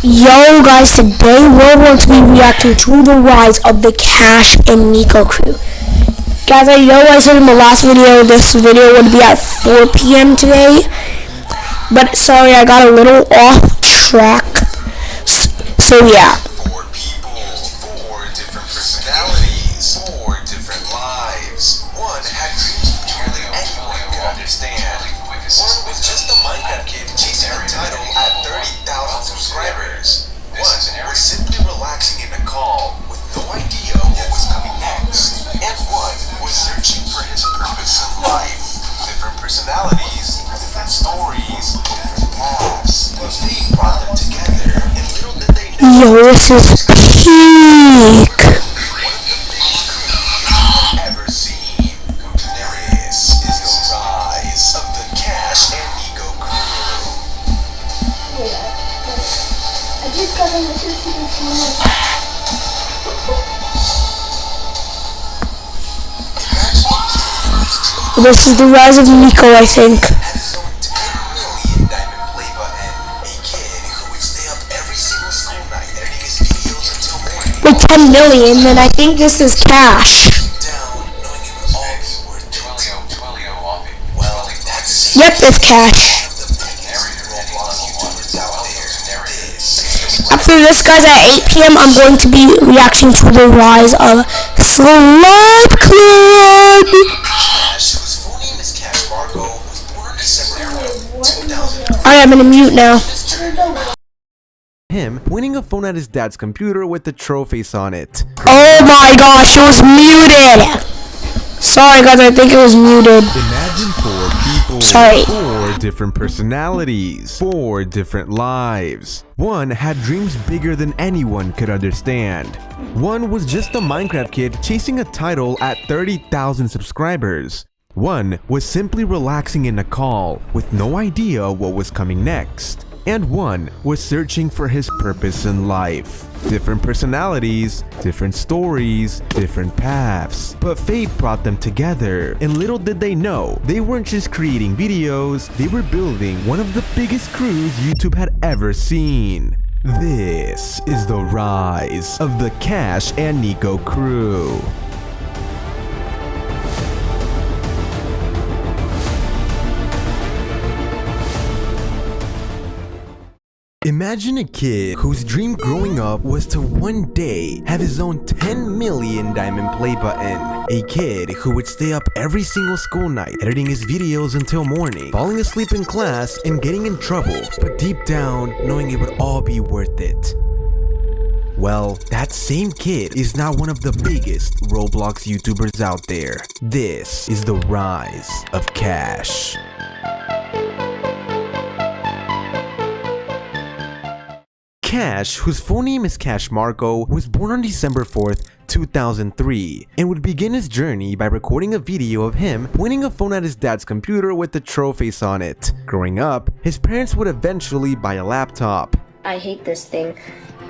Yo guys, today we're going to be reacting to the rise of the Cash and Nico crew. Guys, I know I said in the last video this video would be at 4 p.m. today, but sorry, I got a little off track. So yeah. Four people, four different personalities, four different lives. One had dreams bigger than anyone could understand. One was just a Minecraft kid chasing a title at 30,000 subscribers. One was simply relaxing in a calm with no idea what was coming next. And one was searching for his purpose in life. Different personalities, different stories, different paths. But fate brought them together, and little did they know. Yo, this is peak. Ever seen? This is the rise of the Cash and Nico crew. I just got on the TV. This is the rise of Nico, I think. Had his own 10 million diamond play button. A kid who would stay up every single school night editing his videos until morning. With 10 million, then I think this is Cash. Down, knowing it would all be worth it. Well, that's Yep, it's Cash. one of the biggest Roblox YouTubers out there. This is After this, guys, at 8 p.m., I'm going to be reacting to the rise of Slime Club. Cash, whose full name is Cash Marco, was born on December 2000. I am in a mute now. Him pointing a phone at his dad's computer with the troll face on it. Oh my gosh, it was muted. Sorry, guys, I think it was muted. Imagine four people Sorry. with four different personalities, four different lives. One had dreams bigger than anyone could understand. One was just a Minecraft kid chasing a title at 30,000 subscribers. One was simply relaxing in a call with no idea what was coming next. And one was searching for his purpose in life. Different personalities, different stories, different paths. But fate brought them together, and little did they know, they weren't just creating videos, they were building one of the biggest crews YouTube had ever seen. This is the rise of the Cash and Nico crew. Imagine a kid whose dream growing up was to one day have his own 10 million diamond play button. A kid who would stay up every single school night editing his videos until morning, falling asleep in class and getting in trouble, but deep down knowing it would all be worth it. Well, that same kid is now one of the biggest Roblox YouTubers out there. This is the rise of Cash. Cash, whose full name is Cash Marco, was born on December 4th, 2003, and would begin his journey by recording a video of him pointing a phone at his dad's computer with the troll face on it. Growing up, his parents would eventually buy a laptop. I hate this thing.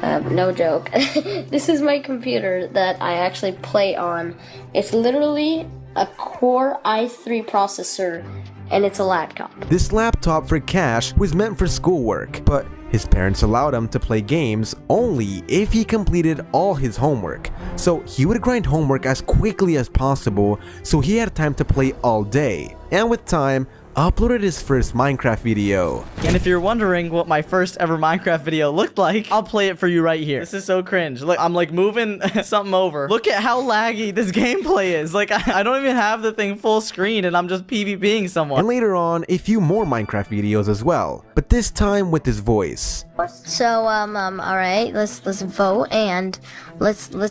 No joke. This is my computer that I actually play on. It's literally a Core i3 processor, and it's a laptop. This laptop for Cash was meant for schoolwork, but his parents allowed him to play games only if he completed all his homework. So he would grind homework as quickly as possible so he had time to play all day. And with time, uploaded his first Minecraft video. And if you're wondering what my first ever Minecraft video looked like, I'll play it for you right here. This is so cringe. Look, I'm like moving something over. Look at how laggy this gameplay is. Like, I don't even have the thing full screen and I'm just PvPing someone. And later on, a few more Minecraft videos as well, but this time with his voice. So, all right, let's vote and let's be the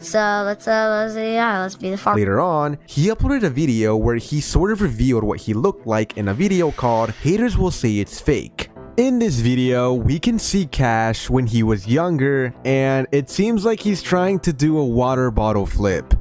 farm. Later on, he uploaded a video where he sort of revealed what he looked like in a video called Haters Will Say It's Fake. In this video, we can see Cash when he was younger, and it seems like he's trying to do a water bottle flip.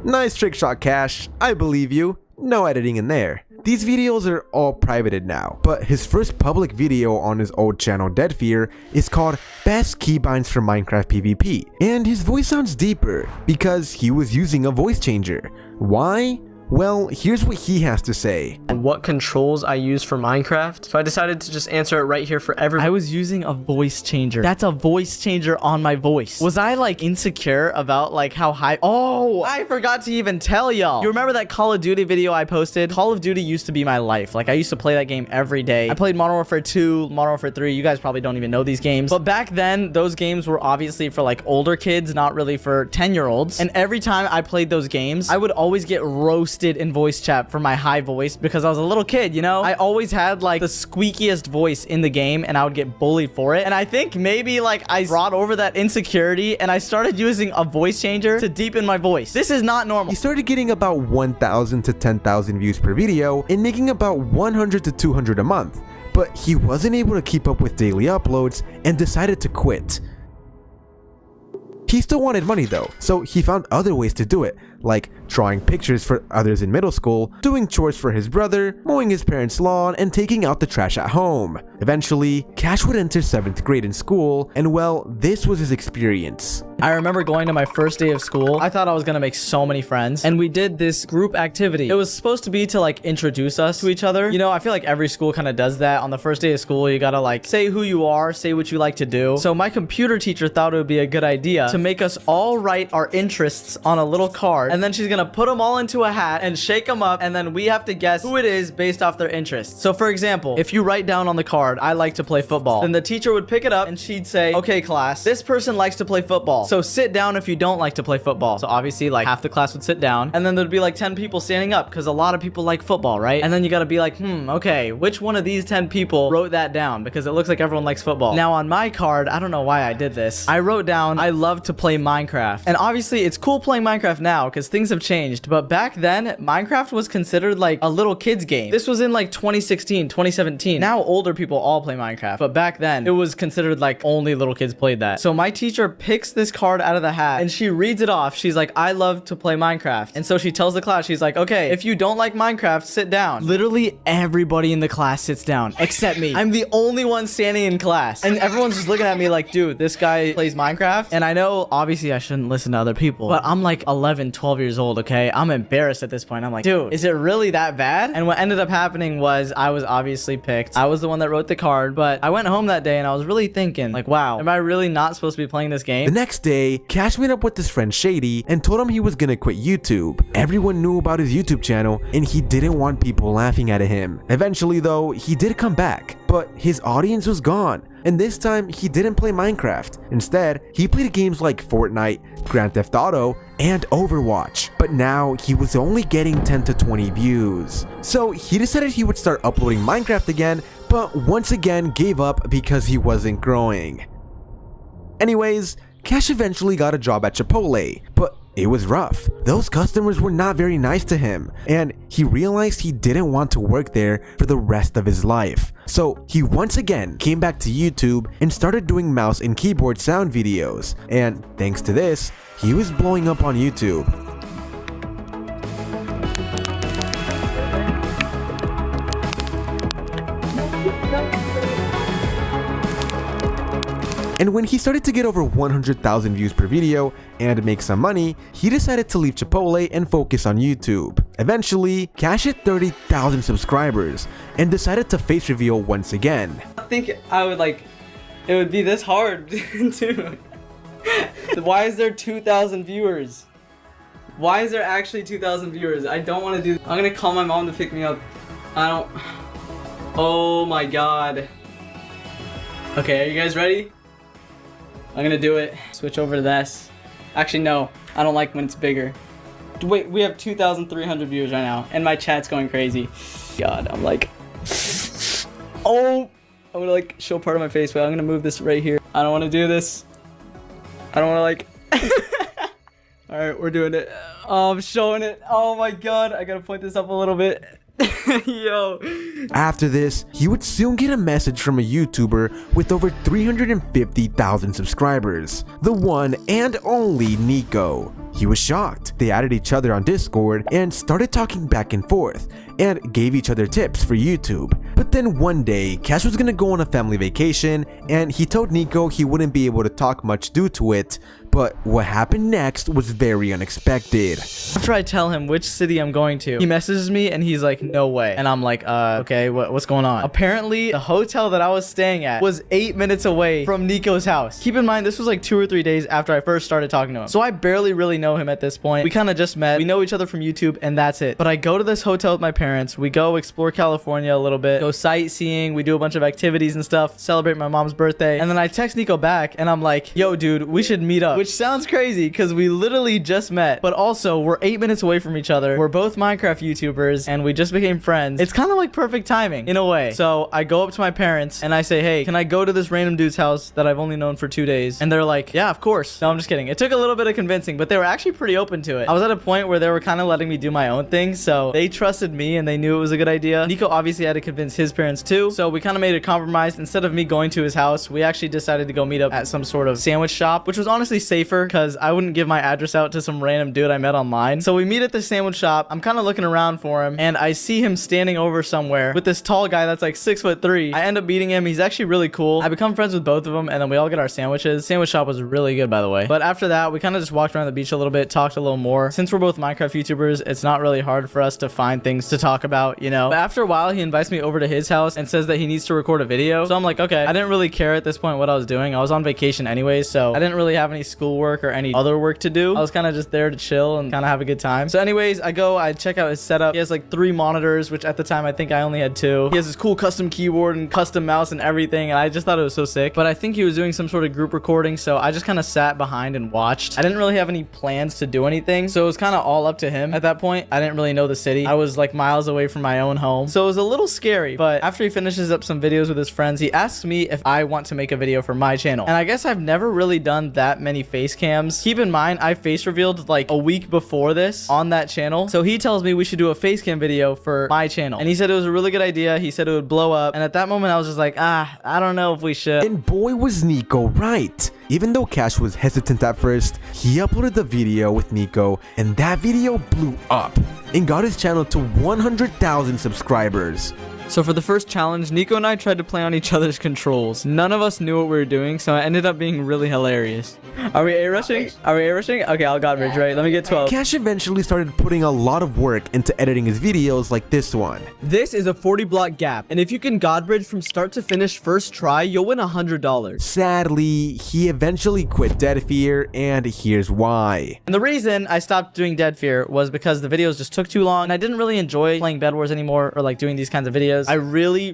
Nice trick shot, Cash. I believe you. No editing in there. These videos are all privated now, but his first public video on his old channel Dead Fear is called Best Keybinds for Minecraft PvP, and his voice sounds deeper because he was using a voice changer. Why? Well, here's what he has to say. And what controls I use for Minecraft. So I decided to just answer it right here for everyone. I was using a voice changer. That's a voice changer on my voice. Was I like insecure about like how high? Oh, I forgot to even tell y'all. You remember that Call of Duty video I posted? Call of Duty used to be my life. Like I used to play that game every day. I played Modern Warfare 2, Modern Warfare 3. You guys probably don't even know these games. But back then, those games were obviously for like older kids, not really for 10-year-olds. And every time I played those games, I would always get roasted in voice chat for my high voice because I was a little kid, you know? I always had like the squeakiest voice in the game and I would get bullied for it. And I think maybe like I brought over that insecurity and I started using a voice changer to deepen my voice. This is not normal. He started getting about 1,000 to 10,000 views per video and making about 100 to 200 a month. But he wasn't able to keep up with daily uploads and decided to quit. He still wanted money though, so he found other ways to do it, like drawing pictures for others in middle school, doing chores for his brother, mowing his parents' lawn, and taking out the trash at home. Eventually, Cash would enter 7th grade in school, and well, this was his experience. I remember going to my first day of school. I thought I was gonna make so many friends, and we did this group activity. It was supposed to be to like introduce us to each other. You know, I feel like every school kind of does that. On the first day of school, you gotta like say who you are, say what you like to do. So my computer teacher thought it would be a good idea to make us all write our interests on a little card, and then she's gonna put them all into a hat and shake them up, and then we have to guess who it is based off their interests. So for example, if you write down on the card, I like to play football, then the teacher would pick it up and she'd say, okay class, this person likes to play football, so sit down if you don't like to play football. So obviously like half the class would sit down, and then there'd be like 10 people standing up because a lot of people like football, right? And then you gotta be like, okay, which one of these 10 people wrote that down, because it looks like everyone likes football. Now on my card, I don't know why I did this, I wrote down I love to play Minecraft. And obviously it's cool playing Minecraft now because things have changed, but back then Minecraft was considered like a little kid's game. This was in like 2016, 2017. Now older people all play Minecraft, but back then it was considered like only little kids played that. So my teacher picks this card out of the hat and she reads it off. She's like, I love to play Minecraft. And so she tells the class, she's like, okay, if you don't like Minecraft, sit down. Literally everybody in the class sits down except me. I'm the only one standing in class, and everyone's just looking at me like, dude, this guy plays Minecraft. And I know obviously I shouldn't listen to other people, but I'm like 11, 12 years old, okay? I'm embarrassed at this point. I'm like, dude, is it really that bad? And what ended up happening was I was obviously picked. I was the one that wrote the card, but I went home that day and I was really thinking like, wow, am I really not supposed to be playing this game? The next day, Cash met up with his friend Shady and told him he was gonna quit YouTube. Everyone knew about his YouTube channel and he didn't want people laughing at him. Eventually though, he did come back, but his audience was gone. And this time, he didn't play Minecraft. Instead, he played games like Fortnite, Grand Theft Auto, and Overwatch. But now, he was only getting 10 to 20 views. So he decided he would start uploading Minecraft again, but once again gave up because he wasn't growing. Anyways, Cash eventually got a job at Chipotle, but it was rough. Those customers were not very nice to him, and he realized he didn't want to work there for the rest of his life. So he once again came back to YouTube and started doing mouse and keyboard sound videos, and thanks to this, he was blowing up on YouTube. And when he started to get over 100,000 views per video and make some money, he decided to leave Chipotle and focus on YouTube. Eventually, Cash hit 30,000 subscribers and decided to face reveal once again. I think I would like, it would be this hard too. Why is there 2,000 viewers? Why is there actually 2,000 viewers? I don't want to do, I'm gonna call my mom to pick me up. Oh my god. Okay, are you guys ready? I'm gonna do it. Switch over to this. Actually, no. I don't like when it's bigger. Wait, we have 2,300 viewers right now, and my chat's going crazy. God, I'm like... Oh! I'm gonna like show part of my face. Wait, I'm gonna move this right here. I don't want to do this. I don't want to like... Alright, we're doing it. Oh, I'm showing it. Oh my god, I gotta point this up a little bit. Yo. After this, he would soon get a message from a YouTuber with over 350,000 subscribers, the one and only Nico. He was shocked. They added each other on Discord and started talking back and forth and gave each other tips for YouTube. But then one day, Cash was gonna go on a family vacation and he told Nico he wouldn't be able to talk much due to it, But what happened next was very unexpected. After I tell him which city I'm going to, he messages me and he's like, no way. And I'm like, okay, what's going on? Apparently, the hotel that I was staying at was 8 minutes away from Nico's house. Keep in mind, this was like 2 or 3 days after I first started talking to him. So I barely really know him at this point. We kind of just met. We know each other from YouTube and that's it. But I go to this hotel with my parents. We go explore California a little bit, go sightseeing. We do a bunch of activities and stuff, celebrate my mom's birthday. And then I text Nico back and I'm like, yo, dude, we should meet up. Which sounds crazy because we literally just met. But also, we're 8 minutes away from each other. We're both Minecraft YouTubers and we just became friends. It's kind of like perfect timing in a way. So I go up to my parents and I say, hey, can I go to this random dude's house that I've only known for 2 days? And they're like, yeah, of course. No, I'm just kidding. It took a little bit of convincing, but they were actually pretty open to it. I was at a point where they were kind of letting me do my own thing. So they trusted me and they knew it was a good idea. Nico obviously had to convince his parents too. So we kind of made a compromise. Instead of me going to his house, we actually decided to go meet up at some sort of sandwich shop, which was honestly safer because I wouldn't give my address out to some random dude I met online. So we meet at the sandwich shop. I'm kind of looking around for him and I see him standing over somewhere with this tall guy that's like 6'3". I end up meeting him. He's actually really cool. I become friends with both of them and then we all get our sandwiches. Sandwich shop was really good, by the way. But after that, we kind of just walked around the beach a little bit, talked a little more. Since we're both Minecraft YouTubers, it's not really hard for us to find things to talk about, you know? But after a while, he invites me over to his house and says that he needs to record a video. So I'm like, okay. I didn't really care at this point what I was doing. I was on vacation anyway, so I didn't really have any schoolwork or any other work to do. I was kind of just there to chill and kind of have a good time. So anyways, I check out his setup. He has like 3 monitors, which at the time I think I only had 2. He has this cool custom keyboard and custom mouse and everything, and I just thought it was so sick. But I think he was doing some sort of group recording, so I just kind of sat behind and watched. I didn't really have any plans to do anything, so it was kind of all up to him at that point. I didn't really know the city. I was like miles away from my own home, so it was a little scary. But after he finishes up some videos with his friends, he asks me if I want to make a video for my channel. And I guess I've never really done that many face cams. Keep in mind, I face revealed like a week before this on that channel. So he tells me we should do a face cam video for my channel. And he said it was a really good idea. He said it would blow up. And at that moment, I was just like, I don't know if we should. And boy was Nico right. Even though Cash was hesitant at first, he uploaded the video with Nico and that video blew up and got his channel to 100,000 subscribers. So for the first challenge, Nico and I tried to play on each other's controls. None of us knew what we were doing, so it ended up being really hilarious. Are we A-rushing? Are we A-rushing? Okay, I'll God bridge, right? Let me get 12. Cash eventually started putting a lot of work into editing his videos like this one. This is a 40 block gap, and if you can God bridge from start to finish first try, you'll win $100. Sadly, he eventually quit Dead Fear, and here's why. And the reason I stopped doing Dead Fear was because the videos just took too long, and I didn't really enjoy playing Bed Wars anymore or like doing these kinds of videos. I really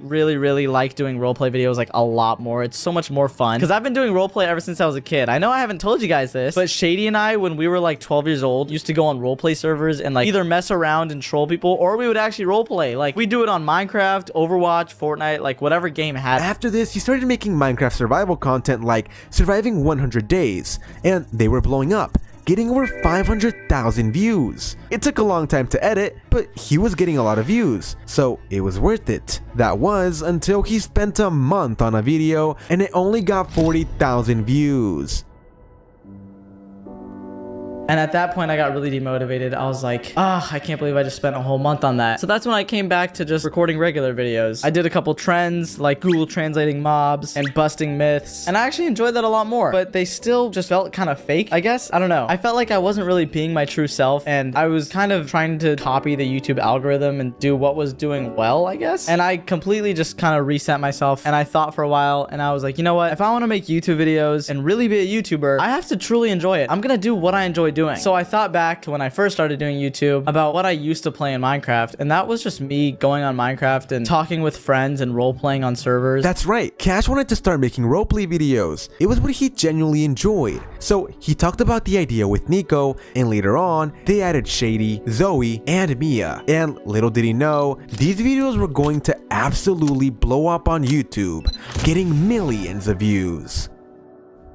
like doing roleplay videos like a lot more. It's so much more fun because I've been doing roleplay ever since I was a kid. I know I haven't told you guys this, but Shady and I, when we were like 12 years old, used to go on roleplay servers and like either mess around and troll people, or we would actually roleplay. Like we do it on Minecraft, Overwatch, Fortnite, like whatever game had. After this, he started making Minecraft survival content like Surviving 100 Days, and they were blowing up, getting over 500,000 views. It took a long time to edit, but he was getting a lot of views, so it was worth it. That was until he spent a month on a video and it only got 40,000 views. And at that point, I got really demotivated. I was like, I can't believe I just spent a whole month on that. So that's when I came back to just recording regular videos. I did a couple trends, like Google translating mobs and busting myths. And I actually enjoyed that a lot more, but they still just felt kind of fake, I guess. I don't know. I felt like I wasn't really being my true self, and I was kind of trying to copy the YouTube algorithm and do what was doing well, I guess. And I completely just kind of reset myself, and I thought for a while, and I was like, you know what? If I want to make YouTube videos and really be a YouTuber, I have to truly enjoy it. I'm gonna do what I enjoy doing. So I thought back to when I first started doing YouTube about what I used to play in Minecraft, and that was just me going on Minecraft and talking with friends and role-playing on servers. That's right, Cash wanted to start making roleplay videos. It was what he genuinely enjoyed. So he talked about the idea with Nico, and later on, they added Shady, Zoe, and Mia. And little did he know, these videos were going to absolutely blow up on YouTube, getting millions of views.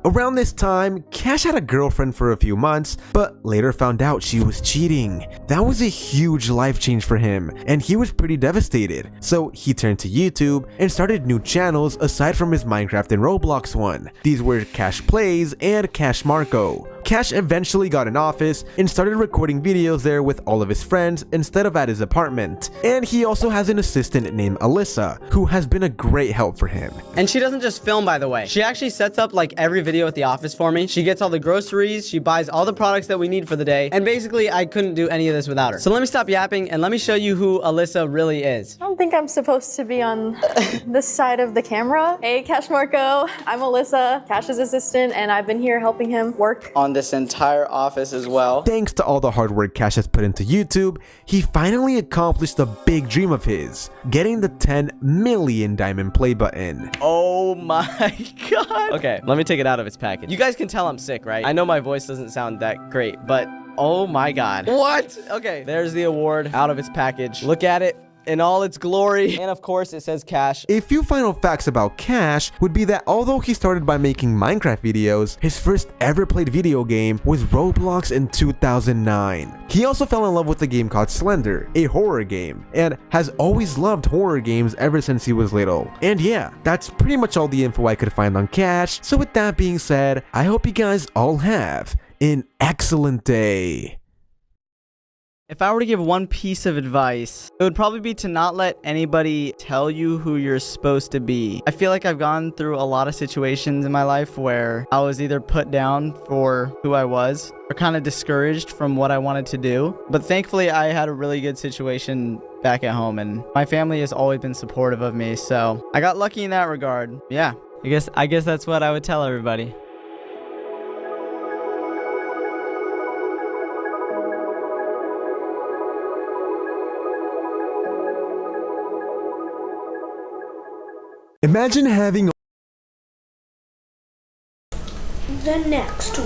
Around this time, Cash had a girlfriend for a few months, but later found out she was cheating. That was a huge life change for him, and he was pretty devastated. So he turned to YouTube and started new channels aside from his Minecraft and Roblox one. These were Cash Plays and Cash Marco. Cash eventually got an office and started recording videos there with all of his friends instead of at his apartment. And he also has an assistant named Alyssa, who has been a great help for him. And she doesn't just film, by the way. She actually sets up like every video at the office for me. She gets all the groceries, she buys all the products that we need for the day, and basically I couldn't do any of this without her. So let me stop yapping and let me show you who Alyssa really is. I don't think I'm supposed to be on this side of the camera. Hey, Cash Marco. I'm Alyssa, Cash's assistant, and I've been here helping him work On this entire office as well. Thanks to all the hard work Cash has put into YouTube, he finally accomplished a big dream of his, getting the 10 million diamond play button. Oh my god. Okay, let me take it out of its package. You guys can tell I'm sick, right? I know my voice doesn't sound that great, but oh my god. What? Okay, there's the award out of its package. Look at it in all its glory. And of course, it says Cash. A few final facts about Cash would be that although he started by making Minecraft videos, his first ever played video game was Roblox in 2009. He also fell in love with a game called Slender, a horror game, and has always loved horror games ever since he was little. And yeah, that's pretty much all the info I could find on Cash. So with that being said, I hope you guys all have an excellent day. If I were to give one piece of advice, it would probably be to not let anybody tell you who you're supposed to be. I feel like I've gone through a lot of situations in my life where I was either put down for who I was or kind of discouraged from what I wanted to do. But thankfully, I had a really good situation back at home, and my family has always been supportive of me. So I got lucky in that regard. Yeah. I guess that's what I would tell everybody. Imagine having The next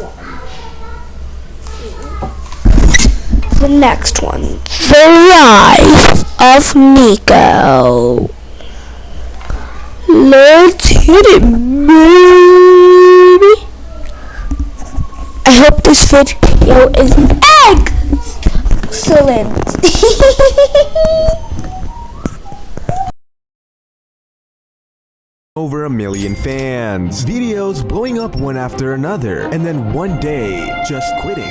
one. The rise of Nico. Let's hit it, baby. I hope this video is excellent. over 1 million fans, videos blowing up one after another, and then one day just quitting.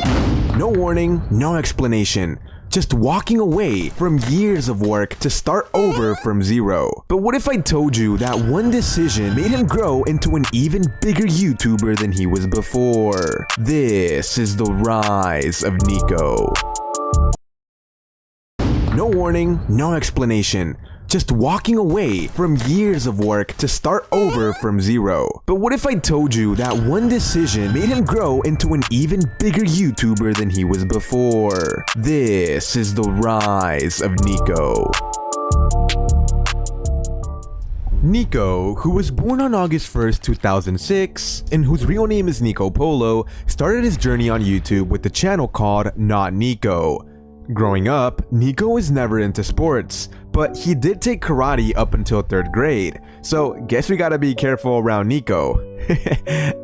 No warning, no explanation, just walking away from years of work to start over from zero. But what if I told you that one decision made him grow into an even bigger YouTuber than he was before? This is the rise of Nico. No warning, no explanation, just walking away from years of work to start over from zero. But what if I told you that one decision made him grow into an even bigger YouTuber than he was before? This is the rise of Nico. Nico, who was born on August 1st, 2006, and whose real name is Nico Polo, started his journey on YouTube with the channel called Not Nico. Growing up, Nico was never into sports, but he did take karate up until 3rd grade, so guess we gotta be careful around Nico.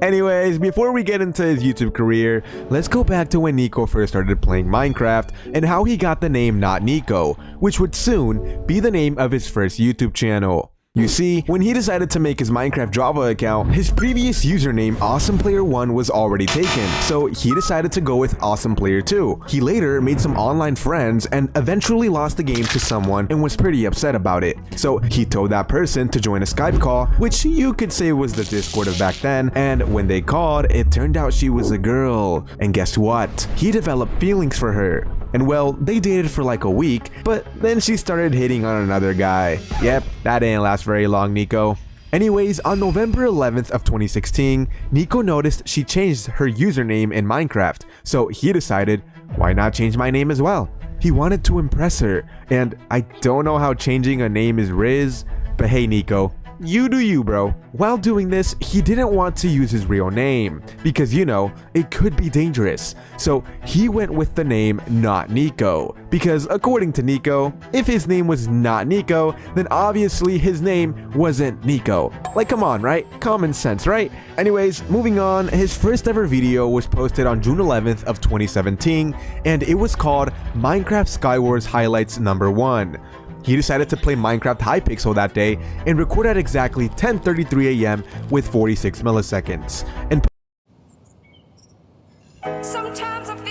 Anyways, before we get into his YouTube career, let's go back to when Nico first started playing Minecraft and how he got the name Not Nico, which would soon be the name of his first YouTube channel. You see, when he decided to make his Minecraft Java account, his previous username AwesomePlayer1 was already taken, so he decided to go with AwesomePlayer2. He later made some online friends and eventually lost the game to someone and was pretty upset about it. So he told that person to join a Skype call, which you could say was the Discord of back then, and when they called, it turned out she was a girl. And guess what? He developed feelings for her. And well, they dated for like a week, but then she started hitting on another guy. Yep, that didn't last very long, Nico. Anyways, on November 11th of 2016, Nico noticed she changed her username in Minecraft, so he decided, why not change my name as well? He wanted to impress her, and I don't know how changing a name is Riz, but hey Nico, you do you, bro. While doing this, he didn't want to use his real name because, you know, it could be dangerous. So he went with the name Not Nico because according to Nico, if his name was Not Nico, then obviously his name wasn't Nico. Like, come on, right? Common sense, right? Anyways, moving on, his first ever video was posted on June 11th of 2017 and it was called Minecraft Skywars Highlights #1. He decided to play Minecraft Hypixel that day and record at exactly 10:33 AM with 46 milliseconds. And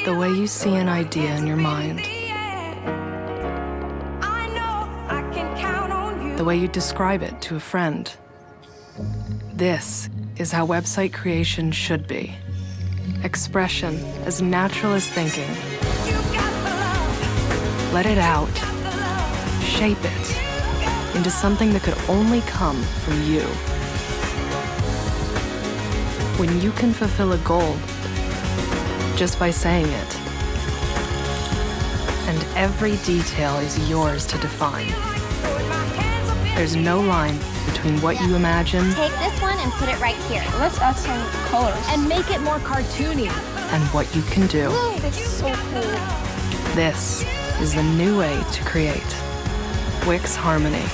the way you see an idea in your mind. The way you describe it to a friend. This is how website creation should be. Expression as natural as thinking. Let it out. Shape it into something that could only come from you. When you can fulfill a goal just by saying it, and every detail is yours to define. There's no line between what you imagine Take this one and put it right here. Let's add some colors. And make it more cartoony. and what you can do. Ooh, that's so cool. This is the new way to create. Wix Harmony.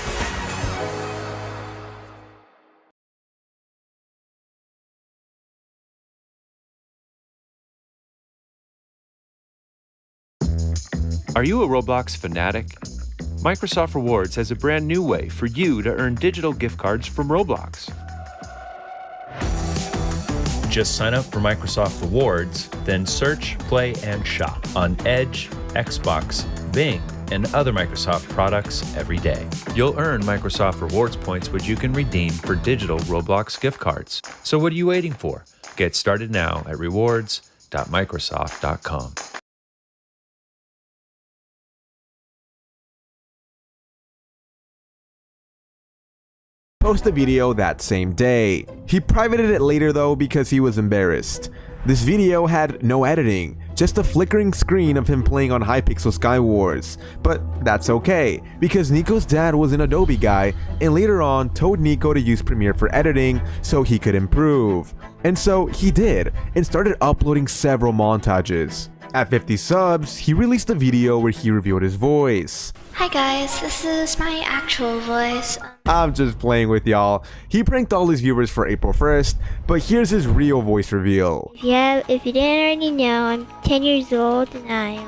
Are you a Roblox fanatic? Microsoft Rewards has a brand new way for you to earn digital gift cards from Roblox. Just sign up for Microsoft Rewards, then search, play, and shop on Edge, Xbox, Bing, and other Microsoft products every day. You'll earn Microsoft Rewards points which you can redeem for digital Roblox gift cards. So what are you waiting for? Get started now at rewards.microsoft.com. Post a video that same day. He privated it later though because he was embarrassed. This video had no editing, just a flickering screen of him playing on Hypixel Skywars. But that's okay, because Nico's dad was an Adobe guy and later on told Nico to use Premiere for editing so he could improve. And so he did, and started uploading several montages. At 50 subs, he released a video where he revealed his voice. Hi guys, this is my actual voice. I'm just playing with y'all. He pranked all his viewers for April 1st, but here's his real voice reveal. Yeah, if you didn't already know, I'm 10 years old and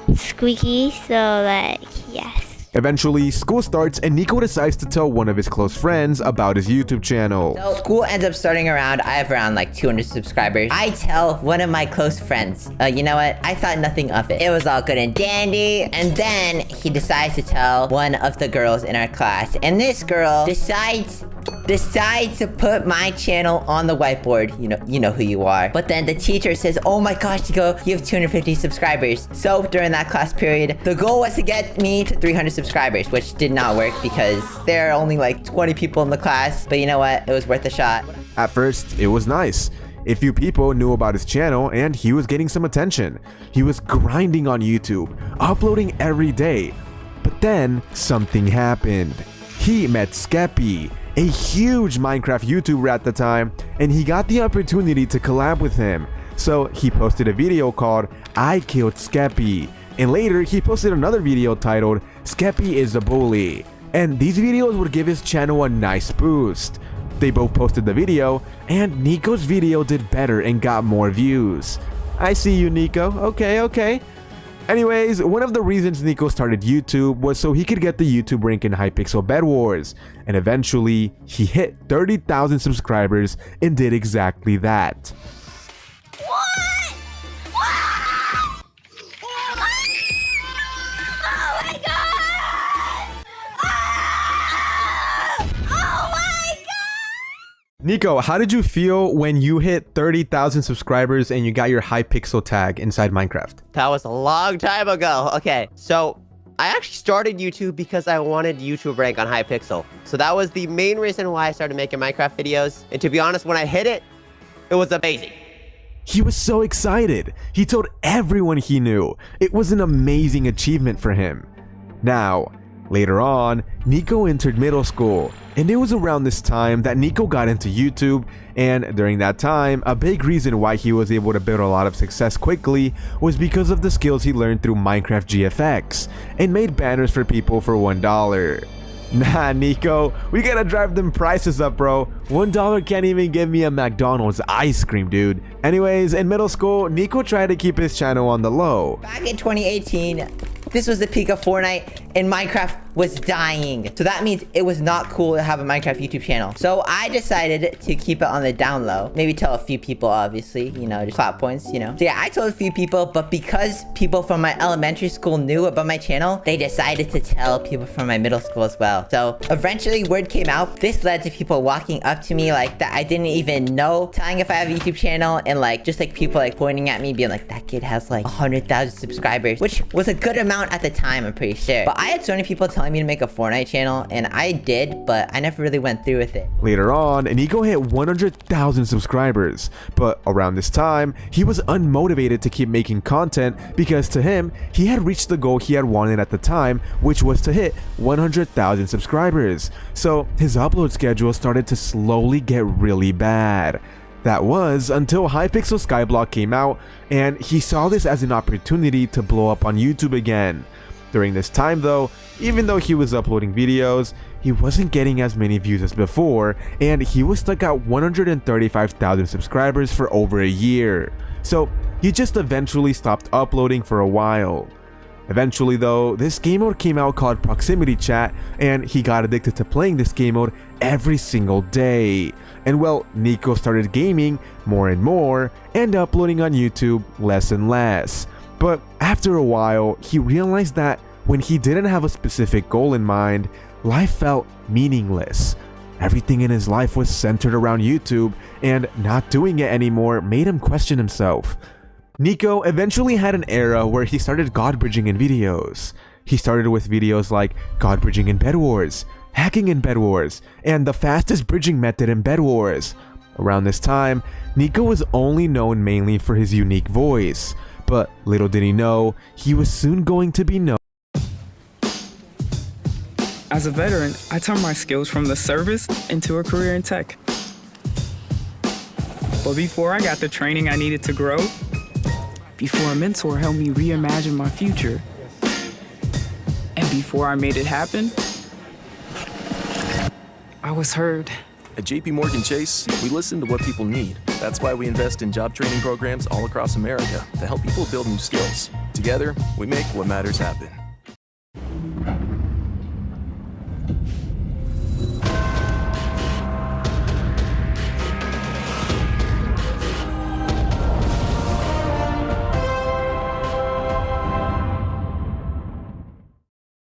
I'm squeaky, so yes. Eventually, school starts and Nico decides to tell one of his close friends about his YouTube channel. So school ends up starting around, I have around 200 subscribers. I tell one of my close friends, you know what, I thought nothing of it. It was all good and dandy. And then he decides to tell one of the girls in our class. And this girl decides to put my channel on the whiteboard. You know who you are. But then the teacher says, oh my gosh, Nico, you have 250 subscribers. So during that class period, the goal was to get me to 300 subscribers, which did not work because there are only 20 people in the class. But you know what? It was worth a shot. At first, it was nice. A few people knew about his channel and he was getting some attention. He was grinding on YouTube, uploading every day. But then something happened. He met Skeppy, a huge Minecraft YouTuber at the time, and he got the opportunity to collab with him. So he posted a video called I Killed Skeppy, and later he posted another video titled Skeppy is a Bully, and these videos would give his channel a nice boost. They both posted the video, and Nico's video did better and got more views. I see you, Nico. Okay. Anyways, one of the reasons Nico started YouTube was so he could get the YouTube rank in Hypixel Bed Wars, and eventually he hit 30,000 subscribers and did exactly that. What? What? Oh my god! Oh my god! Nico, how did you feel when you hit 30,000 subscribers and you got your Hypixel tag inside Minecraft? That was a long time ago. Okay, so I actually started YouTube because I wanted YouTube rank on Hypixel. So that was the main reason why I started making Minecraft videos. And to be honest, when I hit it, it was amazing. He was so excited. He told everyone he knew. It was an amazing achievement for him. Now, later on, Nico entered middle school, and it was around this time that Nico got into YouTube, and during that time, a big reason why he was able to build a lot of success quickly was because of the skills he learned through Minecraft GFX, and made banners for people for $1. Nah, Nico, we gotta drive them prices up, bro. $1 can't even give me a McDonald's ice cream, dude. Anyways, in middle school, Nico tried to keep his channel on the low. Back in 2018, this was the peak of Fortnite, and Minecraft was dying. So that means it was not cool to have a Minecraft YouTube channel. So I decided to keep it on the down low. Maybe tell a few people, obviously, you know, just plot points, you know. So yeah, I told a few people, but because people from my elementary school knew about my channel, they decided to tell people from my middle school as well. So eventually word came out. This led to people walking up to me like that I didn't even know, telling if I have a YouTube channel, and like just like people like pointing at me being like, that kid has like 100,000 subscribers, which was a good amount at the time, I'm pretty sure. But I had so many people telling me to make a Fortnite channel, and I did, but I never really went through with it. Later on, Nico hit 100,000 subscribers, but around this time, he was unmotivated to keep making content because to him, he had reached the goal he had wanted at the time, which was to hit 100,000 subscribers. So his upload schedule started to slowly get really bad. That was until Hypixel Skyblock came out, and he saw this as an opportunity to blow up on YouTube again. During this time though, even though he was uploading videos, he wasn't getting as many views as before, and he was stuck at 135,000 subscribers for over a year. So he just eventually stopped uploading for a while. Eventually though, this game mode came out called Proximity Chat, and he got addicted to playing this game mode every single day. And well, Nico started gaming more and more and uploading on YouTube less and less. But after a while, he realized that when he didn't have a specific goal in mind, life felt meaningless. Everything in his life was centered around YouTube, and not doing it anymore made him question himself. Nico eventually had an era where he started god bridging in videos. He started with videos like god bridging in Bed Wars, hacking in Bed Wars, and the fastest bridging method in Bed Wars. Around this time, Nico was only known mainly for his unique voice, but little did he know, he was soon going to be known. As a veteran, I turned my skills from the service into a career in tech. But before I got the training I needed to grow, before a mentor helped me reimagine my future, and before I made it happen, I was heard. At JP Morgan Chase, we listen to what people need. That's why we invest in job training programs all across America to help people build new skills. Together, we make what matters happen.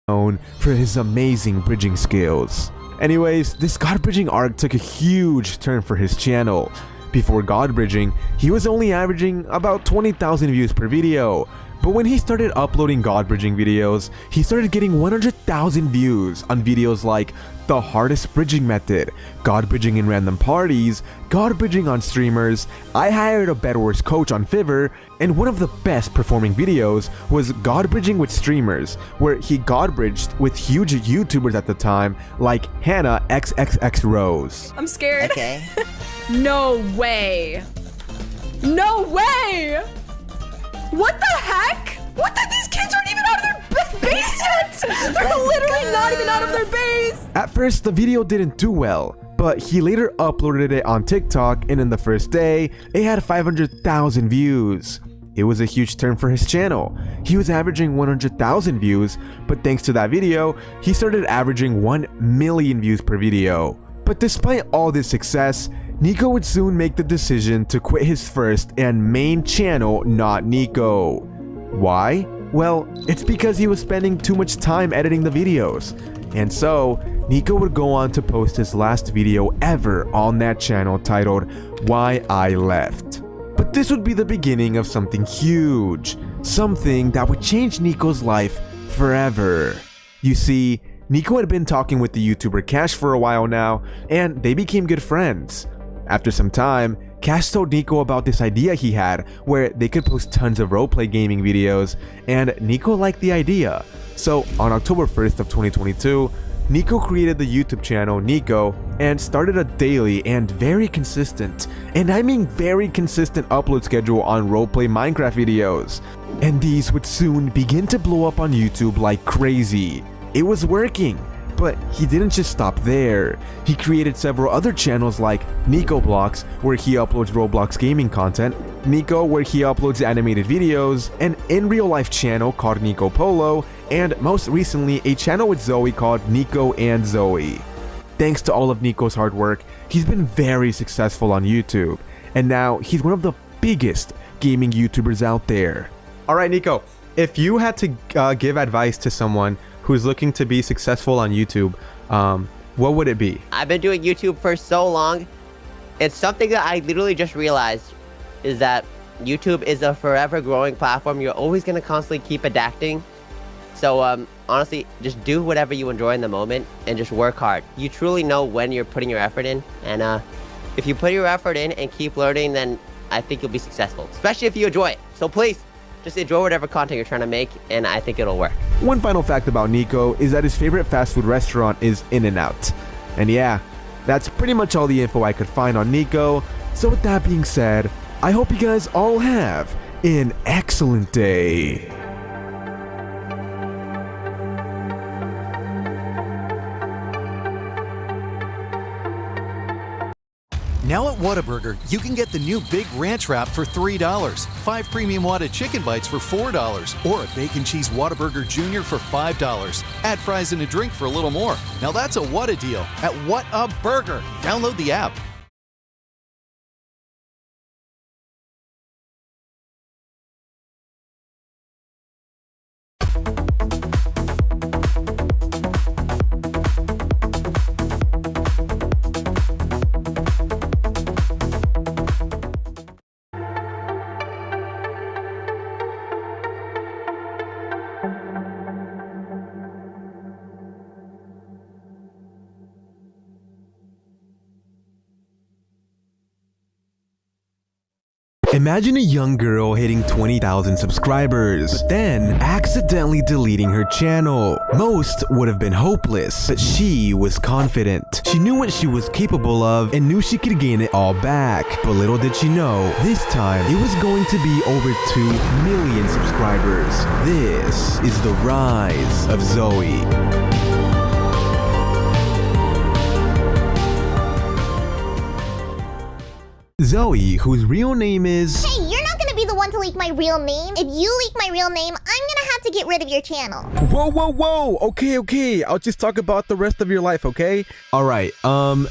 Known for his amazing bridging skills. Anyways, this god bridging arc took a huge turn for his channel. Before god bridging, he was only averaging about 20,000 views per video. But when he started uploading god bridging videos, he started getting 100,000 views on videos like the hardest bridging method, god bridging in random parties, god bridging on streamers, I hired a Bed Wars coach on Fiverr, and one of the best performing videos was god bridging with streamers, where he god bridged with huge YouTubers at the time like Hannah XXX Rose. I'm scared. Okay. No way. No way. What the heck? What the? These kids aren't even out of their base yet. They're literally not even out of their base. At first, the video didn't do well, but he later uploaded it on TikTok, and in the first day, it had 500,000 views. It was a huge turn for his channel. He was averaging 100,000 views, but thanks to that video, he started averaging 1 million views per video. But despite all this success, Nico would soon make the decision to quit his first and main channel, Not Nico. Why? Well, it's because he was spending too much time editing the videos. And so, Nico would go on to post his last video ever on that channel titled Why I Left. But this would be the beginning of something huge, something that would change Nico's life forever. You see, Nico had been talking with the YouTuber Cash for a while now, and they became good friends. After some time, Cash told Nico about this idea he had where they could post tons of roleplay gaming videos, and Nico liked the idea. So on October 1st of 2022, Nico created the YouTube channel Nico and started a daily and very consistent, and I mean very consistent upload schedule on roleplay Minecraft videos. And these would soon begin to blow up on YouTube like crazy. It was working. But he didn't just stop there. He created several other channels like Nico Blocks, where he uploads Roblox gaming content, Nico, where he uploads animated videos, an in real life channel called Nico Polo, and most recently a channel with Zoe called Nico and Zoe. Thanks to all of Nico's hard work, he's been very successful on YouTube, and now he's one of the biggest gaming YouTubers out there. Alright Nico, if you had to give advice to someone who's looking to be successful on YouTube, what would it be? I've been doing YouTube for so long. It's something that I literally just realized is that YouTube is a forever growing platform. You're always going to constantly keep adapting. So honestly, just do whatever you enjoy in the moment and just work hard. You truly know when you're putting your effort in. And if you put your effort in and keep learning, then I think you'll be successful, especially if you enjoy it. So please, just enjoy whatever content you're trying to make, and I think it'll work. One final fact about Nico is that his favorite fast food restaurant is In-N-Out. And yeah, that's pretty much all the info I could find on Nico. So with that being said, I hope you guys all have an excellent day. Now at Whataburger, you can get the new Big Ranch Wrap for $3, 5 premium Whata chicken bites for $4, or a bacon cheese Whataburger Jr. for $5. Add fries and a drink for a little more. Now that's a Whata deal at Whataburger. Download the app. Imagine a young girl hitting 20,000 subscribers, but then accidentally deleting her channel. Most would have been hopeless, but she was confident. She knew what she was capable of and knew she could gain it all back. But little did she know, this time it was going to be over 2 million subscribers. This is the rise of Zoe. Zoe, whose real name is... Hey, you're not gonna be the one to leak my real name. If you leak my real name, I'm gonna have to get rid of your channel. Whoa. Okay. I'll just talk about the rest of your life, okay? Alright,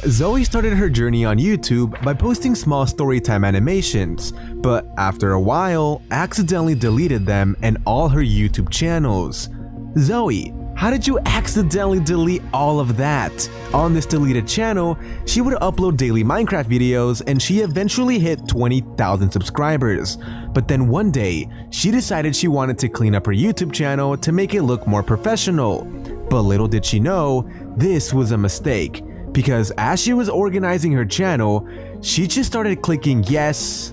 Zoe started her journey on YouTube by posting small storytime animations, but after a while, accidentally deleted them and all her YouTube channels. Zoe, how did you accidentally delete all of that? On this deleted channel, she would upload daily Minecraft videos and she eventually hit 20,000 subscribers. But then one day, she decided she wanted to clean up her YouTube channel to make it look more professional. But little did she know, this was a mistake. Because as she was organizing her channel, she just started clicking yes,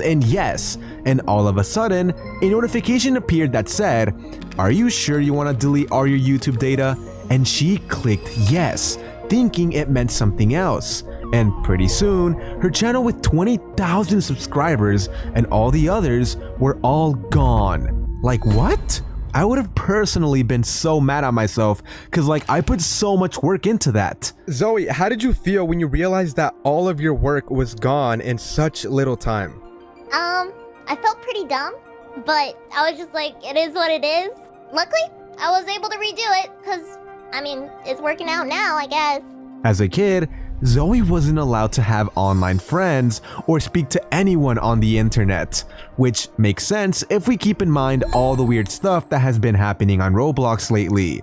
and yes. And all of a sudden, a notification appeared that said, "Are you sure you want to delete all your YouTube data?" And she clicked yes, thinking it meant something else. And pretty soon, her channel with 20,000 subscribers and all the others were all gone. Like what? I would have personally been so mad at myself because I put so much work into that. Zoe, how did you feel when you realized that all of your work was gone in such little time? I felt pretty dumb, but I was just like, it is what it is. Luckily, I was able to redo it because, I mean, it's working out now, I guess. As a kid, Zoe wasn't allowed to have online friends or speak to anyone on the internet, which makes sense if we keep in mind all the weird stuff that has been happening on Roblox lately.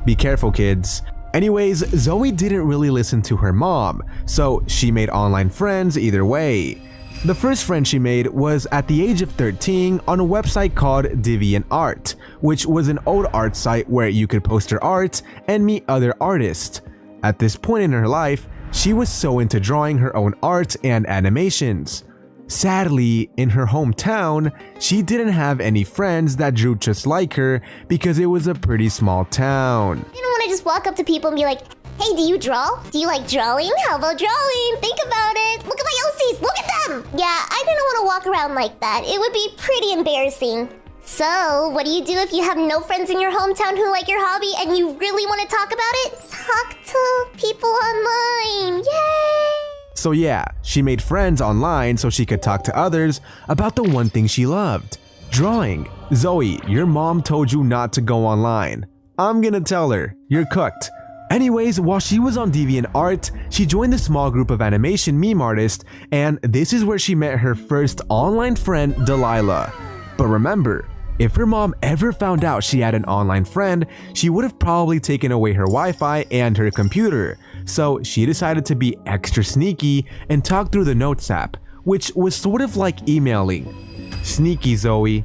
Be careful, kids. Anyways, Zoe didn't really listen to her mom, so she made online friends either way. The first friend she made was at the age of 13 on a website called DeviantArt, which was an old art site where you could post her art and meet other artists. At this point in her life, she was so into drawing her own art and animations. Sadly, in her hometown, she didn't have any friends that drew just like her because it was a pretty small town. I didn't want to just walk up to people and be like, hey, do you draw? Do you like drawing? How about drawing? Think about it. Look at my OCs. Look at them. Yeah, I didn't want to walk around like that. It would be pretty embarrassing. So, what do you do if you have no friends in your hometown who like your hobby and you really want to talk about it? Talk to people online. Yay! So yeah, she made friends online so she could talk to others about the one thing she loved, drawing. Zoe, your mom told you not to go online. I'm gonna tell her, you're cooked. Anyways, while she was on DeviantArt, she joined a small group of animation meme artists, and this is where she met her first online friend, Delilah. But remember, if her mom ever found out she had an online friend, she would have probably taken away her Wi-Fi and her computer. So she decided to be extra sneaky and talk through the Notes app, which was sort of like emailing. Sneaky Zoe,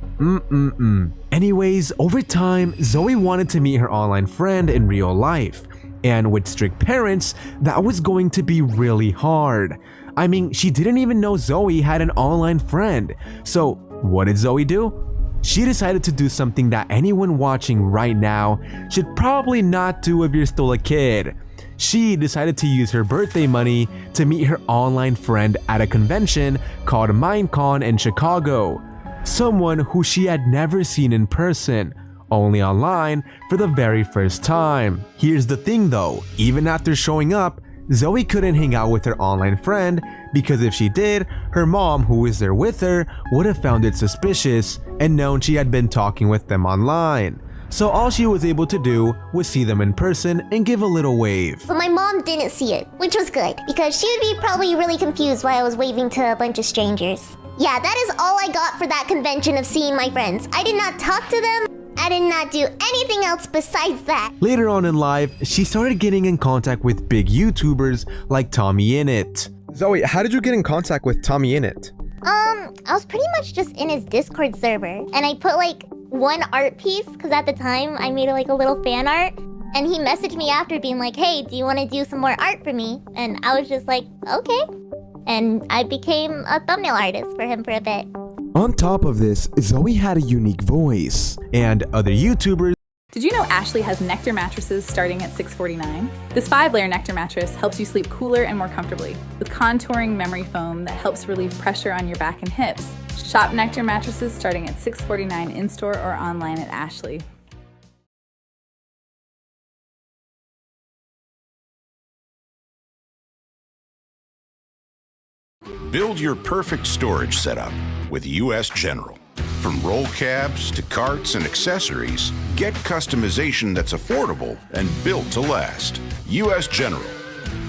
Anyways, over time, Zoe wanted to meet her online friend in real life. And with strict parents, that was going to be really hard. I mean, she didn't even know Zoe had an online friend. So what did Zoe do? She decided to do something that anyone watching right now should probably not do if you're still a kid. She decided to use her birthday money to meet her online friend at a convention called Minecon in Chicago. Someone who she had never seen in person, only online for the very first time. Here's the thing though, even after showing up, Zoe couldn't hang out with her online friend because if she did, her mom, who was there with her, would have found it suspicious and known she had been talking with them online. So all she was able to do was see them in person and give a little wave. But my mom didn't see it, which was good, because she would be probably really confused why I was waving to a bunch of strangers. Yeah, that is all I got for that convention of seeing my friends. I did not talk to them. I did not do anything else besides that. Later on in life, she started getting in contact with big YouTubers like Tommy Innit. Zoe, how did you get in contact with Tommy Innit? I was pretty much just in his Discord server, and I put like one art piece, because at the time I made like a little fan art, and he messaged me after being like, hey, do you want to do some more art for me? And I was just like, okay. And I became a thumbnail artist for him for a bit. On top of this, Zoe had a unique voice, and other YouTubers. Did you know Ashley has Nectar mattresses starting at $649? This 5-layer Nectar mattress helps you sleep cooler and more comfortably, with contouring memory foam that helps relieve pressure on your back and hips. Shop Nectar mattresses starting at $649 in-store or online at Ashley. Build your perfect storage setup with US General. From roll cabs to carts and accessories, get customization that's affordable and built to last. US General,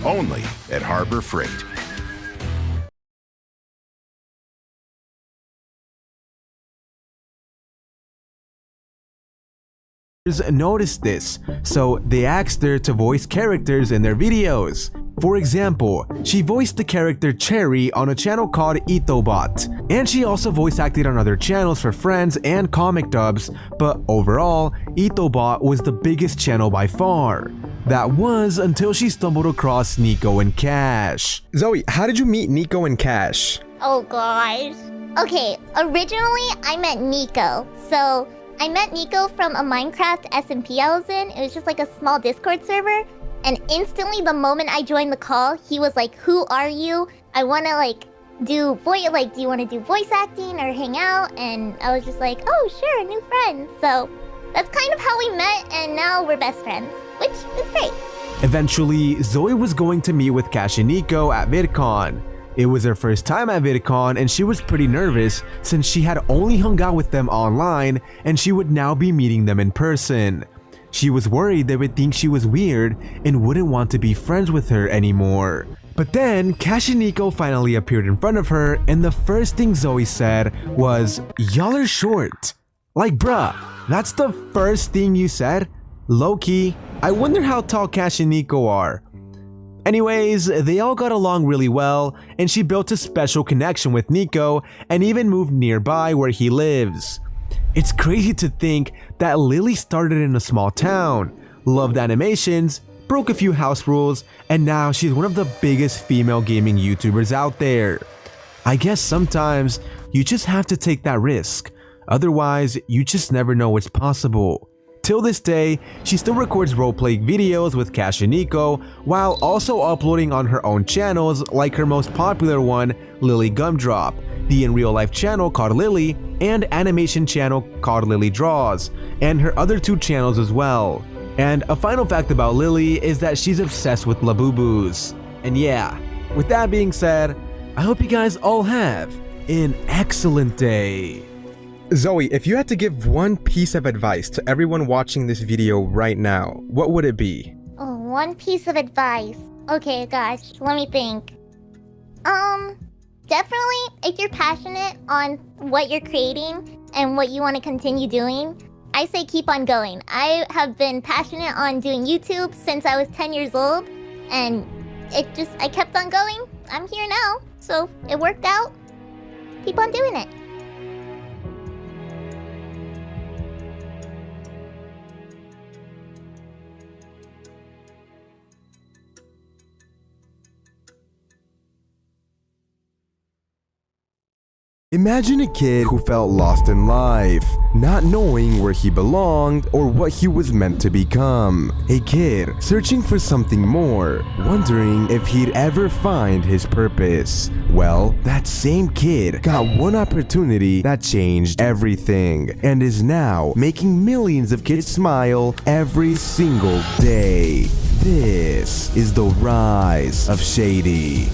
only at Harbor Freight. Noticed this, so they asked her to voice characters in their videos. For example, she voiced the character Cherry on a channel called Itobot, and she also voice acted on other channels for Friends and comic dubs, but overall, Itobot was the biggest channel by far. That was until she stumbled across Nico and Cash. Zoe, how did you meet Nico and Cash? Oh gosh. Okay, originally I met Nico, so I met Nico from a Minecraft SMP I was in. It was just like a small Discord server. And instantly, the moment I joined the call, he was like, who are you? I want to do you want to do voice acting or hang out? And I was just like, oh, sure, new friend. So that's kind of how we met, and now we're best friends, which is great. Eventually, Zoe was going to meet with Cash and Nico at VidCon. It was her first time at VidCon, and she was pretty nervous since she had only hung out with them online and she would now be meeting them in person. She was worried they would think she was weird and wouldn't want to be friends with her anymore. But then, Cash and Nico finally appeared in front of her, and the first thing Zoe said was, "Y'all are short." Like, bruh, that's the first thing you said? Low-key, I wonder how tall Cash and Nico are. Anyways, they all got along really well, and she built a special connection with Nico and even moved nearby where he lives. It's crazy to think that Lily started in a small town, loved animations, broke a few house rules, and now she's one of the biggest female gaming YouTubers out there. I guess sometimes you just have to take that risk, otherwise you just never know what's possible. Till this day, she still records roleplay videos with Cash and Nico while also uploading on her own channels like her most popular one, Lily Gumdrop, the in real life channel called Lily, and animation channel called Lily Draws, and her other two channels as well. And a final fact about Lily is that she's obsessed with Labubus. And yeah, with that being said, I hope you guys all have an excellent day. Zoe, if you had to give one piece of advice to everyone watching this video right now, what would it be? Oh, one piece of advice. Okay, gosh, let me think. Definitely, if you're passionate on what you're creating and what you want to continue doing, I say keep on going. I have been passionate on doing YouTube since I was 10 years old, and I kept on going. I'm here now, so it worked out. Keep on doing it. Imagine a kid who felt lost in life, not knowing where he belonged or what he was meant to become. A kid searching for something more, wondering if he'd ever find his purpose. Well, that same kid got one opportunity that changed everything and is now making millions of kids smile every single day. This is the rise of Shady.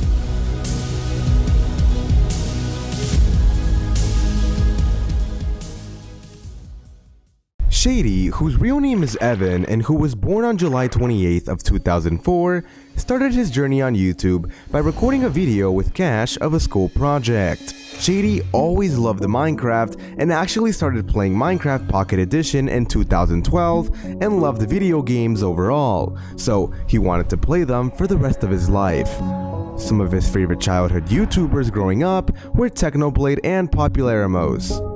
Shady, whose real name is Evan and who was born on July 28th of 2004, started his journey on YouTube by recording a video with Cash of a school project. Shady always loved Minecraft and actually started playing Minecraft Pocket Edition in 2012 and loved video games overall, so he wanted to play them for the rest of his life. Some of his favorite childhood YouTubers growing up were Technoblade and Popularamos.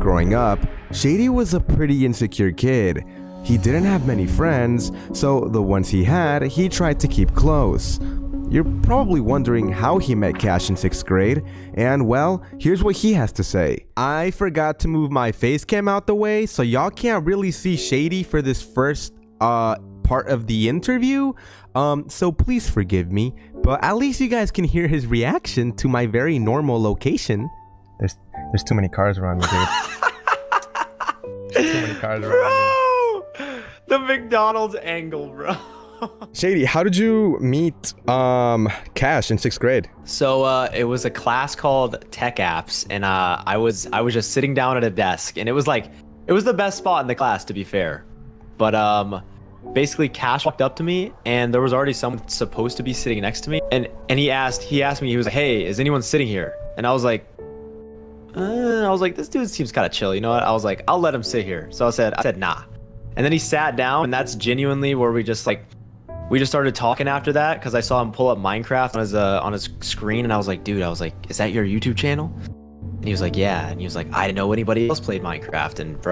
Growing up, Shady was a pretty insecure kid. He didn't have many friends, so the ones he had, he tried to keep close. You're probably wondering how he met Cash in 6th grade, and well, here's what he has to say. I forgot to move my face cam out the way, so y'all can't really see Shady for this first part of the interview, so please forgive me, but at least you guys can hear his reaction to my very normal location. There's too many cars around me, dude. Too many cars around me. The McDonald's angle, bro. Shady, how did you meet Cash in 6th grade? So it was a class called Tech Apps, and I was just sitting down at a desk, and it was the best spot in the class, to be fair. But basically Cash walked up to me, and there was already someone supposed to be sitting next to me, and he asked me, he was like, "Hey, is anyone sitting here?" And I was like, this dude seems kind of chill, you know what? I was like, I'll let him sit here. So I said, nah. And then he sat down, and that's genuinely where we just started talking after that, because I saw him pull up Minecraft on his screen, and I was like, dude, is that your YouTube channel? And he was like, yeah. And he was like, I didn't know anybody else played Minecraft, and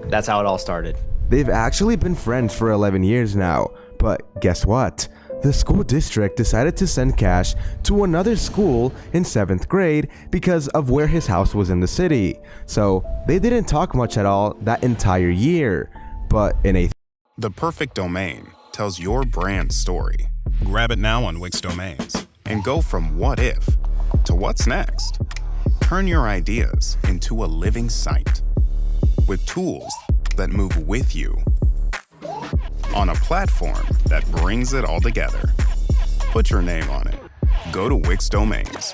that's how it all started. They've actually been friends for 11 years now, but guess what? The school district decided to send Cash to another school in 7th grade because of where his house was in the city. So they didn't talk much at all that entire year. But in 8th, The perfect domain tells your brand story. Grab it now on Wix Domains and go from what if to what's next. Turn your ideas into a living site with tools that move with you on a platform that brings it all together. Put your name on it. Go to Wix Domains.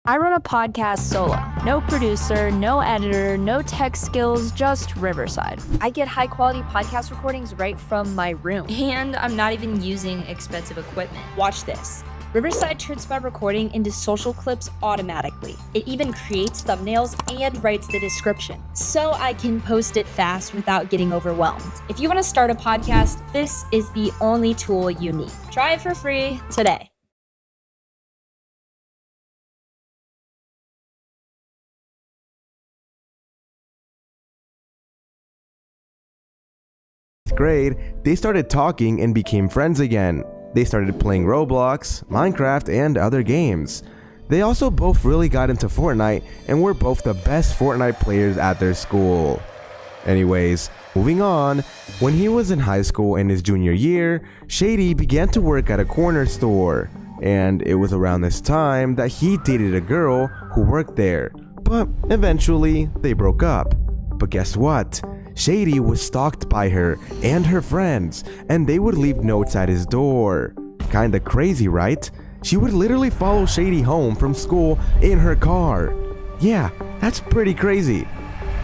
I run a podcast solo. No producer, no editor, no tech skills, just Riverside. I get high quality podcast recordings right from my room. And I'm not even using expensive equipment. Watch this. Riverside turns my recording into social clips automatically. It even creates thumbnails and writes the description, so I can post it fast without getting overwhelmed. If you want to start a podcast, this is the only tool you need. Try it for free today. grade, they started talking and became friends again. They started playing Roblox, Minecraft, and other games. They also both really got into Fortnite and were both the best Fortnite players at their school. Anyways, moving on, when he was in high school in his junior year, Shady began to work at a corner store. And it was around this time that he dated a girl who worked there. But eventually, they broke up. But guess what? Shady was stalked by her and her friends, and they would leave notes at his door. Kinda crazy, right? She would literally follow Shady home from school in her car. Yeah, that's pretty crazy.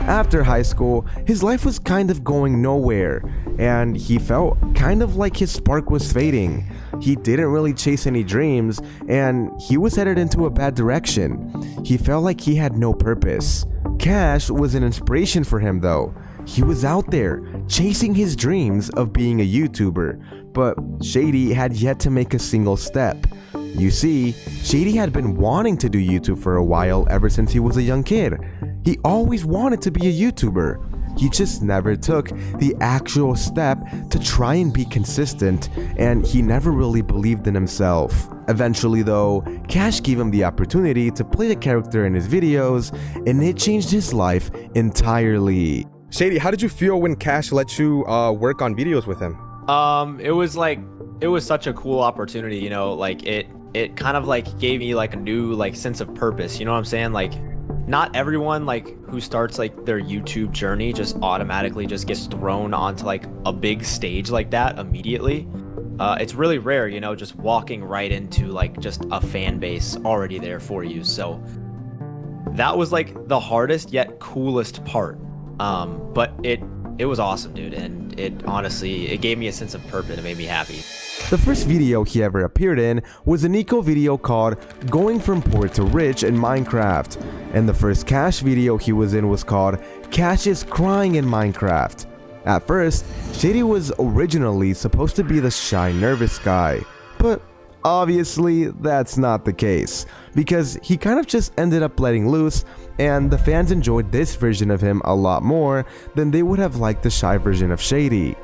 After high school, his life was kind of going nowhere, and he felt kind of like his spark was fading. He didn't really chase any dreams, and he was headed into a bad direction. He felt like he had no purpose. Cash was an inspiration for him though. He was out there, chasing his dreams of being a YouTuber, but Shady had yet to make a single step. You see, Shady had been wanting to do YouTube for a while ever since he was a young kid. He always wanted to be a YouTuber. He just never took the actual step to try and be consistent, and he never really believed in himself. Eventually though, Cash gave him the opportunity to play a character in his videos, and it changed his life entirely. Shady, how did you feel when Cash let you work on videos with him? It was such a cool opportunity, you know, like it kind of like gave me like a new like sense of purpose, you know what I'm saying? Like not everyone like who starts like their YouTube journey just automatically just gets thrown onto like a big stage like that immediately. It's really rare, you know, just walking right into like just a fan base already there for you. So that was like the hardest yet coolest part. But it was awesome, dude, and it gave me a sense of purpose and it made me happy. The first video he ever appeared in was a Nico video called Going From Poor to Rich in Minecraft, and the first Cash video he was in was called Cash is Crying in Minecraft. At first, Shady was originally supposed to be the shy, nervous guy, but obviously that's not the case, because he kind of just ended up letting loose, and the fans enjoyed this version of him a lot more than they would have liked the shy version of Shady.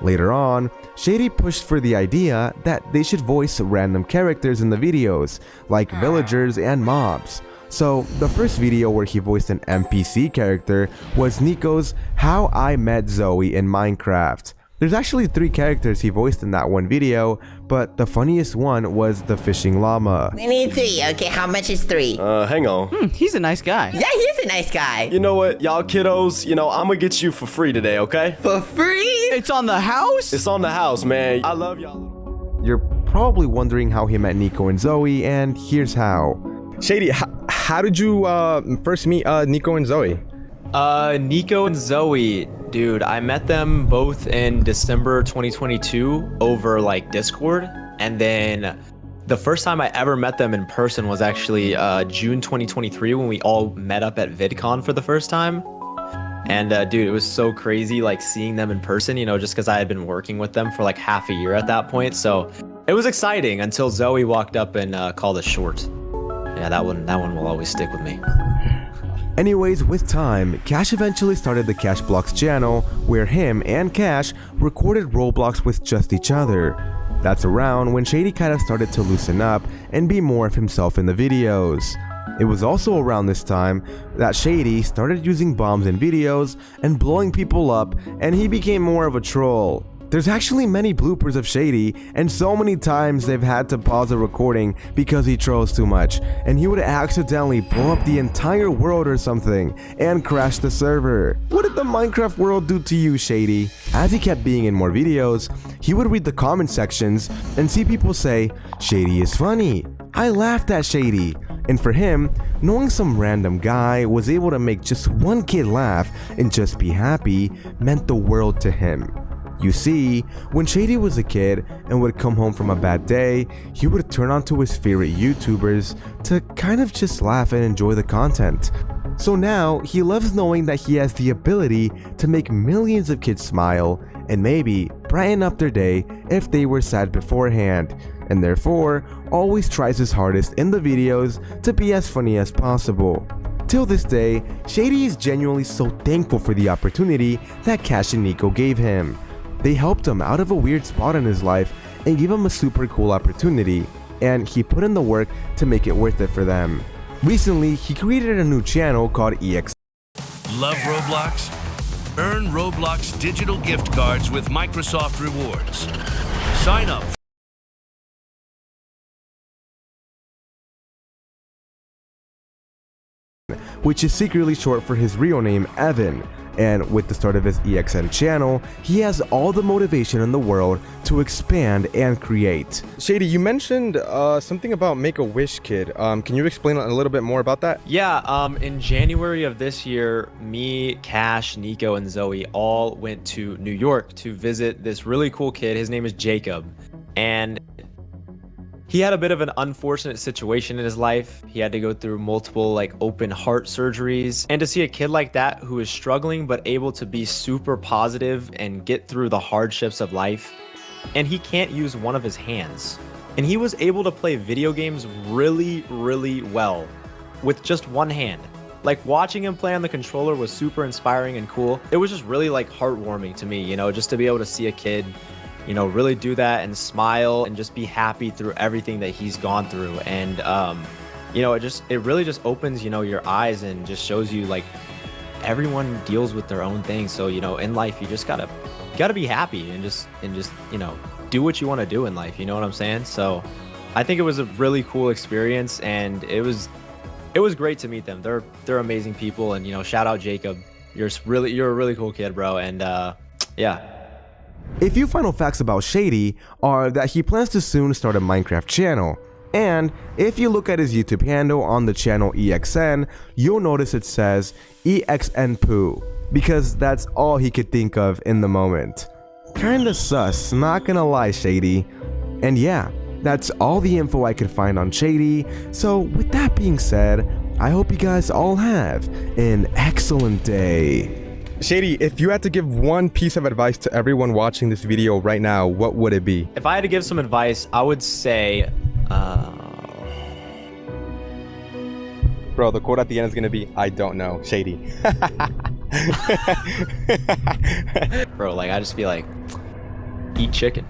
Later on, Shady pushed for the idea that they should voice random characters in the videos, like villagers and mobs. So the first video where he voiced an NPC character was Nico's How I Met Zoe in Minecraft. There's actually 3 characters he voiced in that one video, but the funniest one was the fishing llama. We need 3. Okay, how much is 3? Hang on. He's a nice guy. Yeah, he's a nice guy. You know what, y'all kiddos, you know, I'm gonna get you for free today, okay? For free? It's on the house? It's on the house, man. I love y'all. You're probably wondering how he met Nico and Zoe, and here's how. Shady, how did you first meet Nico and Zoe? Nico and Zoe, dude, I met them both in December 2022 over like Discord, and then the first time I ever met them in person was actually June 2023 when we all met up at VidCon for the first time. And dude, it was so crazy like seeing them in person, you know, just because I had been working with them for like half a year at that point. So it was exciting until Zoe walked up and called us short. Yeah, that one will always stick with me. Anyways, with time, Cash eventually started the Cash Blocks channel, where him and Cash recorded Roblox with just each other. That's around when Shady kind of started to loosen up and be more of himself in the videos. It was also around this time that Shady started using bombs in videos and blowing people up, and he became more of a troll. There's actually many bloopers of Shady, and so many times they've had to pause the recording because he trolls too much, and he would accidentally blow up the entire world or something and crash the server. What did the Minecraft world do to you, Shady? As he kept being in more videos, he would read the comment sections and see people say, "Shady is funny. I laughed at Shady." And for him, knowing some random guy was able to make just one kid laugh and just be happy meant the world to him. You see, when Shady was a kid and would come home from a bad day, he would turn on to his favorite YouTubers to kind of just laugh and enjoy the content. So now, he loves knowing that he has the ability to make millions of kids smile and maybe brighten up their day if they were sad beforehand, and therefore always tries his hardest in the videos to be as funny as possible. Till this day, Shady is genuinely so thankful for the opportunity that Cash and Nico gave him. They helped him out of a weird spot in his life and gave him a super cool opportunity, and he put in the work to make it worth it for them. Recently, he created a new channel called EX. Love Roblox? Earn Roblox digital gift cards with Microsoft Rewards. Sign up. which is secretly short for his real name, Evan. And with the start of his EXN channel, he has all the motivation in the world to expand and create. Shady, you mentioned something about Make-A-Wish Kid. Can you explain a little bit more about that? Yeah, in January of this year, me, Cash, Nico, and Zoe all went to New York to visit this really cool kid. His name is Jacob. And he had a bit of an unfortunate situation in his life. He had to go through multiple open heart surgeries. And to see a kid like that who is struggling but able to be super positive and get through the hardships of life, and he can't use one of his hands. And he was able to play video games really, really well with just one hand. Watching him play on the controller was super inspiring and cool. It was just really heartwarming to me, just to be able to see a kid really do that and smile and just be happy through everything that he's gone through. And it really just opens your eyes and just shows you everyone deals with their own things. So in life you just gotta be happy and just do what you want to do in life, you know what I'm saying? So I think it was a really cool experience, and it was great to meet them. They're amazing people, and shout out Jacob. You're a really cool kid, bro. And yeah. A few final facts about Shady are that he plans to soon start a Minecraft channel. And if you look at his YouTube handle on the channel EXN, you'll notice it says EXN Poo, because that's all he could think of in the moment. Kinda sus, not gonna lie, Shady. And yeah, that's all the info I could find on Shady. So with that being said, I hope you guys all have an excellent day. Shady, if you had to give one piece of advice to everyone watching this video right now, what would it be? If I had to give some advice, I would say, Bro, the quote at the end is gonna be, I don't know, Shady. Bro, I just be eat chicken.